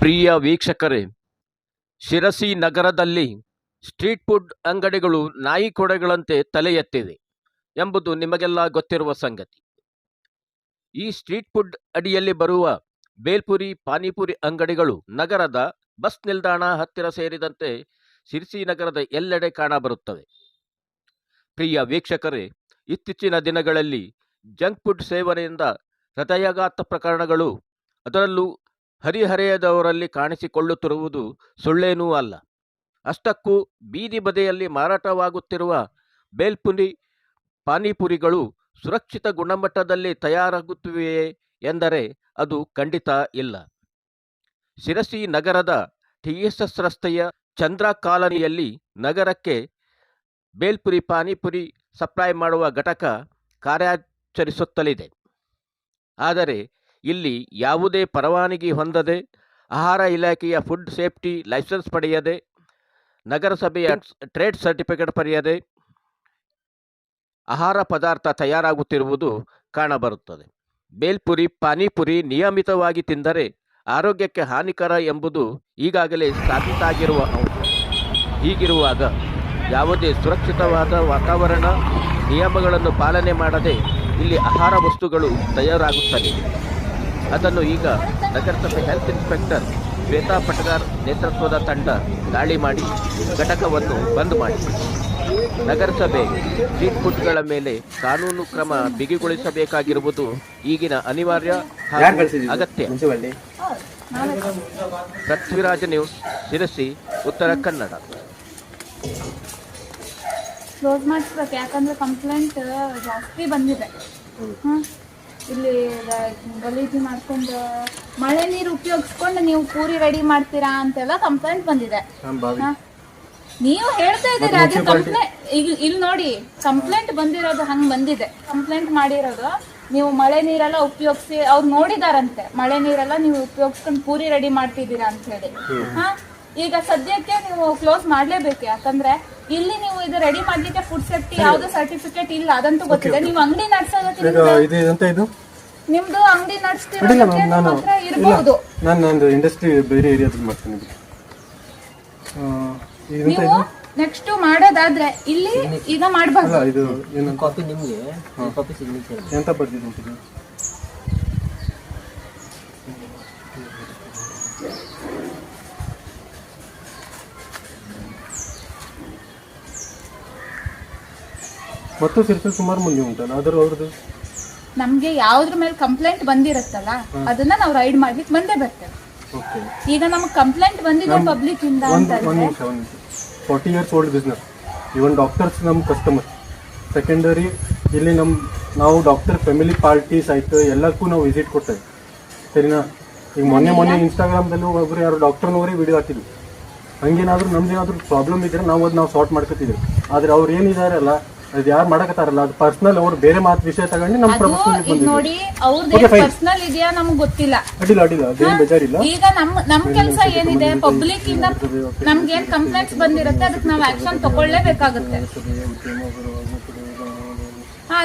ಪ್ರಿಯ ವೀಕ್ಷಕರೇ, ಶಿರಸಿ ನಗರದಲ್ಲಿ street food ಅಂಗಡಿಗಳು ನಾಯಿ ಕೊಡೆಗಳಂತೆ ತಲೆ ಎತ್ತಿವೆ ಎಂಬುದು ನಿಮಗೆಲ್ಲ ಗೊತ್ತಿರುವ ಸಂಗತಿ. ಈ ಸ್ಟ್ರೀಟ್ ಫುಡ್ ಅಡಿಯಲ್ಲಿ ಬರುವ ಬೇಲ್ಪುರಿ, ಪಾನಿಪುರಿ ಅಂಗಡಿಗಳು ನಗರದ ಬಸ್ ನಿಲ್ದಾಣ ಹತ್ತಿರ ಸೇರಿದಂತೆ ಶಿರಸಿ ನಗರದ ಎಲ್ಲೆಡೆ ಕಾಣಬರುತ್ತವೆ. ಪ್ರಿಯ ವೀಕ್ಷಕರೇ, ಇತ್ತೀಚಿನ ದಿನಗಳಲ್ಲಿ ಜಂಕ್ ಫುಡ್ ಸೇವನೆಯಿಂದ ಹೃದಯಾಘಾತ ಪ್ರಕರಣಗಳು, ಅದರಲ್ಲೂ ಹರಿಹರೆಯದವರಲ್ಲಿ ಕಾಣಿಸಿಕೊಳ್ಳುತ್ತಿರುವುದು ಸುಳ್ಳೇನೂ ಅಲ್ಲ. ಅಷ್ಟಕ್ಕೂ ಬೀದಿ ಬದಿಯಲ್ಲಿ ಮಾರಾಟವಾಗುತ್ತಿರುವ ಬೇಲ್ಪುರಿ, ಪಾನಿಪುರಿಗಳು ಸುರಕ್ಷಿತ ಗುಣಮಟ್ಟದಲ್ಲಿ ತಯಾರಾಗುತ್ತಿವೆಯೇ ಎಂದರೆ ಅದು ಖಂಡಿತ ಇಲ್ಲ. ಶಿರಸಿ ನಗರದ TSS ರಸ್ತೆಯ ಚಂದ್ರ ಕಾಲನಿಯಲ್ಲಿ ನಗರಕ್ಕೆ ಬೇಲ್ಪುರಿ, ಪಾನಿಪುರಿ ಸಪ್ಲೈ ಮಾಡುವ ಘಟಕ ಕಾರ್ಯಾಚರಿಸುತ್ತಲಿದೆ. ಆದರೆ ಇಲ್ಲಿ ಯಾವುದೇ ಪರವಾನಗಿ ಹೊಂದದೆ, ಆಹಾರ ಇಲಾಖೆಯ ಫುಡ್ ಸೇಫ್ಟಿ ಲೈಸೆನ್ಸ್ ಪಡೆಯದೆ, ನಗರಸಭೆಯ ಟ್ರೇಡ್ ಸರ್ಟಿಫಿಕೇಟ್ ಪಡೆಯದೆ ಆಹಾರ ಪದಾರ್ಥ ತಯಾರಾಗುತ್ತಿರುವುದು ಕಾಣಬರುತ್ತದೆ. ಬೇಲ್ಪುರಿ, ಪಾನಿಪುರಿ ನಿಯಮಿತವಾಗಿ ತಿಂದರೆ ಆರೋಗ್ಯಕ್ಕೆ ಹಾನಿಕರ ಎಂಬುದು ಈಗಾಗಲೇ ಸಾಬೀತಾಗಿರುವ ಅಂಶ. ಹೀಗಿರುವಾಗ ಯಾವುದೇ ಸುರಕ್ಷಿತವಾದ ವಾತಾವರಣ, ನಿಯಮಗಳನ್ನು ಪಾಲನೆ ಮಾಡದೆ ಇಲ್ಲಿ ಆಹಾರ ವಸ್ತುಗಳು ತಯಾರಾಗುತ್ತವೆ. ಅದನ್ನು ಈಗ ನಗರಸಭೆ ಹೆಲ್ತ್ ಇನ್ಸ್ಪೆಕ್ಟರ್ ಶ್ವೇತಾ ಪಟಗಾರ್ ನೇತೃತ್ವದ ತಂಡ ದಾಳಿ ಮಾಡಿ ಘಟಕವನ್ನು ಬಂದ್ ಮಾಡಿದೆ. ನಗರಸಭೆ ಸ್ಟ್ರೀಟ್ ಫುಡ್ಗಳ ಮೇಲೆ ಕಾನೂನು ಕ್ರಮ ಬಿಗಿಗೊಳಿಸಬೇಕಾಗಿರುವುದು ಈಗಿನ ಅನಿವಾರ್ಯ ಹಾಗೂ ಅಗತ್ಯ. ಪೃಥ್ವಿರಾಜ್ ನ್ಯೂಸ್, ಶಿರಸಿ, ಉತ್ತರ ಕನ್ನಡ. ಕ್ಲೋಸ್ ಮಾಡಿಸ್ಬೇಕು, ಯಾಕಂದ್ರೆ ಕಂಪ್ಲೇಂಟ್ ಜಾಸ್ತಿ ಬಂದಿದೆ. ಇಲ್ಲಿ ಗಲೀಜು ಮಾಡ್ಕೊಂಡು ಮಳೆ ನೀರು ಉಪಯೋಗಿಸ್ಕೊಂಡು ನೀವು ಪೂರಿ ರೆಡಿ ಮಾಡ್ತೀರಾ ಅಂತೆಲ್ಲ ಕಂಪ್ಲೇಂಟ್ ಬಂದಿದೆ. ನೀವು ಹೇಳ್ತಾ ಇದ್ದೀರಾ ಅದು ಕಂಪ್ಲೇಂಟ್. ಈಗ ಇಲ್ಲಿ ನೋಡಿ, ಕಂಪ್ಲೇಂಟ್ ಬಂದಿರೋದು ಹಂಗ್ ಬಂದಿದೆ. ಕಂಪ್ಲೇಂಟ್ ಮಾಡಿರೋದು ನೀವು ಮಳೆ ನೀರೆಲ್ಲ ಉಪಯೋಗಿಸಿ, ಅವ್ರು ನೋಡಿದಾರಂತೆ ಮಳೆ ನೀರೆಲ್ಲ ನೀವು ಉಪಯೋಗಿಸ್ಕೊಂಡು ಪೂರಿ ರೆಡಿ ಮಾಡ್ತಿದ್ದೀರಾ ಅಂತ ಹೇಳಿ. ಈಗ ಸದ್ಯಕ್ಕೆ ನೀವು ಕ್ಲೋಸ್ ಮಾಡ್ಲೇಬೇಕು, ಯಾಕಂದ್ರೆ ಇಲ್ಲಿ ನೀವು ಇದು ರೆಡಿ ಮಾಡ್ಲಿಕ್ಕೆ ಫುಡ್ ಸೇಫ್ಟಿ ಯಾವ್ದು ಸರ್ಟಿಫಿಕೇಟ್ ಇಲ್ಲ, ಅದಂತೂ ಗೊತ್ತಿದೆ. ನೀವು ಅಂಗಡಿ ನಡೆಸೋದಕ್ಕೆ ನಿಮ್ದು ಅಂಗಡಿ ನಡೆಸ್ತಿರೋದಕ್ಕೆ ಇರಬಹುದು. ನಾನು ಇಂಡಸ್ಟ್ರಿ ಬೇರೆ ಏರಿಯಾದಲ್ಲಿ ಮಾಡ್ತೀನಿ. ನೀವು ನೆಕ್ಸ್ಟ್ ಮಾಡೋದಾದ್ರೆ ಇಲ್ಲಿ ಈಗ ಮಾಡಬಹುದು. ಇದು ಏನು ಕಾಪಿ ನಿಮಗೆ, ಕಾಪಿ ಸಿಗ್ನೇಚರ್ ಎಂತ ಬರ್ತಿದೆ? ಮತ್ತು ಸಿರ್ಸಿ ಸುಮಾರು ಮಂದಿ ಉಂಟಲ್ಲ, ಅದರ ಅವ್ರದ್ದು ನಮ್ಗೆ ಯಾವ್ದ್ರ ಮೇಲೆ ಕಂಪ್ಲೇಂಟ್ ಬಂದಿರತ್ತಲ್ಲ ಅದನ್ನ ನಾವು ರೈಡ್ ಮಾಡ್ಲಿಕ್ಕೆ ಬಂದೇ ಬರ್ತೇವೆ. ಈಗ ನಮ್ಗೆ ಕಂಪ್ಲೇಂಟ್ ಬಂದಿದೆ ಪಬ್ಲಿಕ್ ಇಂದ ಅಂತಂದ್ರೆ 40 years old ಬಿಸ್ನೆಸ್. ಇವನ್ ಡಾಕ್ಟರ್ಸ್ ನಮ್ಮ ಕಸ್ಟಮರ್. ಸೆಕೆಂಡರಿ ಇಲ್ಲಿ ನಾವು ಡಾಕ್ಟರ್ ಫ್ಯಾಮಿಲಿ ಪಾರ್ಟೀಸ್ ಆಯ್ತು ಎಲ್ಲಕ್ಕೂ ನಾವು ವಿಸಿಟ್ ಕೊಡ್ತೇವೆ, ಸರಿನಾ? ಈಗ ಮೊನ್ನೆ ಇನ್ಸ್ಟಾಗ್ರಾಮ್ದಲ್ಲೂ ಒಬ್ರು ಯಾರು ಡಾಕ್ಟರ್ನವರೇ ವಿಡಿಯೋ ಹಾಕಿದ್ವಿ. ಹಂಗೇನಾದ್ರೂ ನಮ್ದೇನಾದ್ರೂ ಪ್ರಾಬ್ಲಮ್ ಇದ್ರೆ ನಾವು ಸಾರ್ಟ್ ಮಾಡ್ಕೊತಿದ್ವಿ. ಆದ್ರೆ ಅವ್ರು ಏನಿದಾರಲ್ಲ, ಅದು ಯಾರು ಮಾಡಕತ್ತಾರಲ್ಲ, ಅದು ಪರ್ಸನಲ್, ಅವ್ರು ಬೇರೆ ಮಾತು ವಿಷಯ ತಗೊಂಡು ನಮ್ಮ ಪ್ರಮೋಷನ್ ನೋಡಿ. ಅವ್ರದ್ದು ಪರ್ಸನಲ್ ಇದೆಯಾ ನಮ್ಗೆ ಗೊತ್ತಿಲ್ಲ, ಅಡ್ಡಿಲ್ಲ, ಅದೇನು ಬೇಜಾರಿಲ್ಲ. ಈಗ ನಮ್ ಕೆಲಸ ಏನಿದೆ, ಪಬ್ಲಿಕ್ ಇಂದ ನಮ್ಗೆ ಏನ್ ಕಂಪ್ಲೇಂಟ್ಸ್ ಬಂದಿರುತ್ತೆ ಅದಕ್ಕೆ ನಾವು ಆಕ್ಷನ್ ತಗೊಳ್ಳೇಬೇಕಾಗುತ್ತೆ.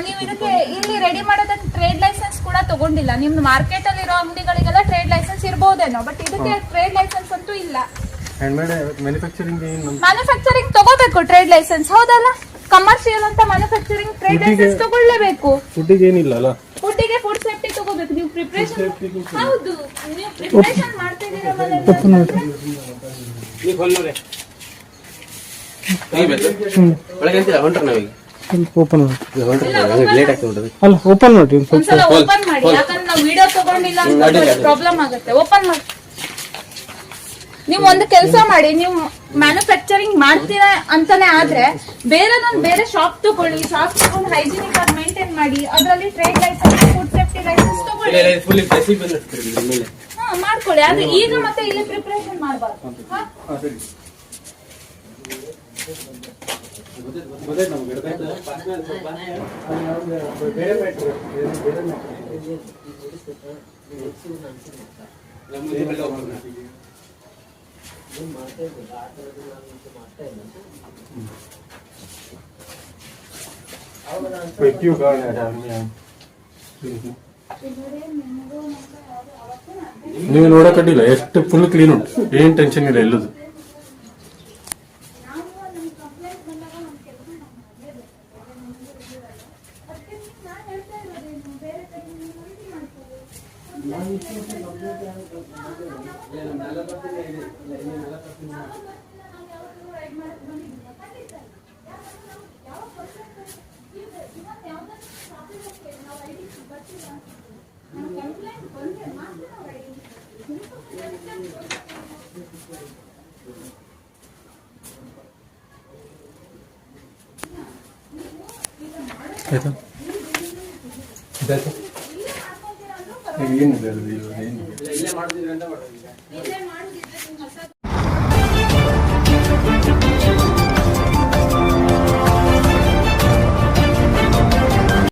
ನೀವು ಇದಕ್ಕೆ ಇಲ್ಲಿ ರೆಡಿ ಮಾಡೋದಕ್ಕೆ ಟ್ರೇಡ್ ಲೈಸೆನ್ಸ್ ಕೂಡ ತಗೊಂಡಿಲ್ಲ. ನಿಮ್ದು ಮಾರ್ಕೆಟ್ ಅಲ್ಲಿ ಇರೋ ಅಂಗಡಿಗಳಿಗೆಲ್ಲ ಟ್ರೇಡ್ ಲೈಸೆನ್ಸ್ ಇರಬಹುದೇನೋ, ಬಟ್ ಇದಕ್ಕೆ ಟ್ರೇಡ್ ಲೈಸೆನ್ಸ್ ಅಂತೂ ಇಲ್ಲ. ಮ್ಯಾನುಫ್ಯಾಕ್ಚರಿಂಗ್ ತಗೋಬೇಕು ಟ್ರೇಡ್ ಲೈಸೆನ್ಸ್, ಹೌದಲ್ಲ? ಕಮರ್ಷಿಯಲ್ ಅಂತ ಮ್ಯಾನುಫ್ಯಾಕ್ಚರಿಂಗ್ ಟ್ರೇಡ್ ಲೈಸೆನ್ಸ್ ತಗೊಳ್ಳೇಬೇಕು. ಫುಡ್ಡಿಗೆ ಏನಿಲ್ಲ ಅಲ್ಲ, ಫುಡ್ಡಿಗೆ ಫುಡ್ ಸೇಫ್ಟಿ ತಗೋಬೇಕು. ನೀವು ಪ್ರಿಪರೇಷನ್, ಹೌದು, ನೀವು ಪ್ರಿಪರೇಷನ್ ಮಾಡ್ತಿದ್ದೀರಾ ಮನೆಯಲ್ಲಿ. ಓಪನ್ ಮಾಡಿ, ಒಂದ್ಸಲ ಓಪನ್ ಮಾಡಿ, ಯಾಕಂದ್ರೆ ನಾವು ವಿಡಿಯೋ ತಗೊಂಡಿಲ್ಲ ಅಂತ ಪ್ರಾಬ್ಲಮ್ ಆಗುತ್ತೆ. ಓಪನ್ ಮಾಡಿ. ನೀವು ಒಂದು ಕೆಲಸ ಮಾಡಿ, ನೀವು ಮ್ಯಾನುಫ್ಯಾಕ್ಚರಿಂಗ್ ಮಾಡ್ತೀರಾ ಅಂತಾನೆ ಆದ್ರೆ ಬೇರೆ ಶಾಪ್ ತಗೊಳ್ಳಿ. ಶಾಪ್ ತಗೊಂಡು ಹೈಜಿನಿಕ್ ಆಗಿ ಮೇಂಟೈನ್ ಮಾಡಿ, ಅದರಲ್ಲಿ trade licence, food safety licence ತಗೊಳ್ಳಿ, ಮಾಡ್ಕೊಳ್ಳಿ. ಆದ್ರೆ ಈಗ ಮತ್ತೆ ಇಲ್ಲಿ ಪ್ರಿಪರೇಷನ್ ಮಾಡಬಾರ್ದು. Perché ಗಾಡಿ ನೀವು ನೋಡಕಟ್ಟಿಲ್ಲ ಎಷ್ಟು ಫುಲ್ ಕ್ಲೀನ್ ಉಂಟು, ಏನ್ ಟೆನ್ಷನ್ ಇಲ್ಲ ಎಲ್ಲದು. ಆಯ್ತಾ ಏನಿದೆ ಅದು, ಏನು ಇಲ್ಲೇ ಮಾಡುದಿದ್ರೆ